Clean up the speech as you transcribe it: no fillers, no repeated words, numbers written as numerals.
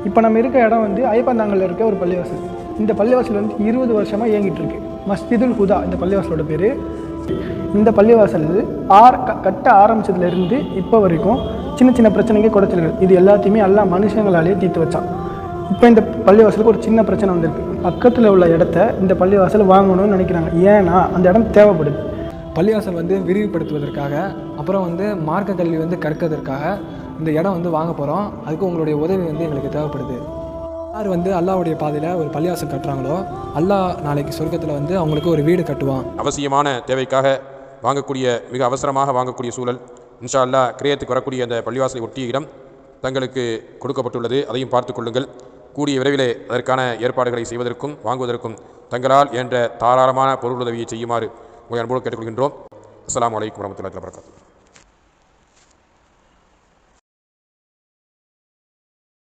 இப்போ நம்ம இருக்க இடம் வந்து ஐயப்பந்தாங்கல்ல இருக்க ஒரு பள்ளிவாசல். இந்த பள்ளிவாசல் வந்து 20 வருஷமாக இயங்கிட்டு இருக்கு. மஸ்ஜிதுல் ஹுதா இந்த பள்ளிவாசலோட பேர். இந்த பள்ளிவாசல் கட்ட ஆரம்பிச்சதுலேருந்து இப்போ வரைக்கும் சின்ன சின்ன பிரச்சனைக்கு குடைச்சல்கள் இது எல்லாத்தையுமே எல்லாம் மனுஷங்களாலேயே தீர்த்து வச்சான். இப்போ இந்த பள்ளிவாசலுக்கு ஒரு சின்ன பிரச்சனை வந்திருக்கு. பக்கத்தில் உள்ள இடத்த இந்த பள்ளிவாசல் வாங்கணும்னு நினைக்கிறாங்க. ஏன்னா அந்த இடம் தேவைப்படுது. பள்ளிவாசல் வந்து விரிவுபடுத்துவதற்காக, அப்புறம் வந்து மார்க்க கல்வி வந்து கற்கிறதுக்காக இந்த இடம் வந்து வாங்க போகிறோம். அதுக்கு உங்களுடைய உதவி வந்து எங்களுக்கு தேவைப்படுது. யார் வந்து அல்லாஹ்வுடைய பாதையில் ஒரு பள்ளிவாசல் கட்டுறாங்களோ அல்லாஹ் நாளைக்கு சொர்க்கத்தில் வந்து அவங்களுக்கு ஒரு வீடு கட்டுவான். அவசியமான தேவைக்காக வாங்கக்கூடிய, மிக அவசரமாக வாங்கக்கூடிய சூழல் இன்ஷா அல்லாஹ் கிரயத்துக்கு வரக்கூடிய அந்த பள்ளிவாசலை ஒட்டிய இடம் தங்களுக்கு கொடுக்கப்பட்டுள்ளது. அதையும் பார்த்து கொள்ளுங்கள். கூடிய விரைவிலே அதற்கான ஏற்பாடுகளை செய்வதற்கும் வாங்குவதற்கும் தங்களால் என்ற தாராளமான பொருளுதவியை செய்யுமாறு உங்கள் அன்போடு கேட்டுக்கொள்கின்றோம். அஸ்ஸலாமு அலைக்கும் வரஹ்மத்துல்லாஹி வபரகாத்துஹு.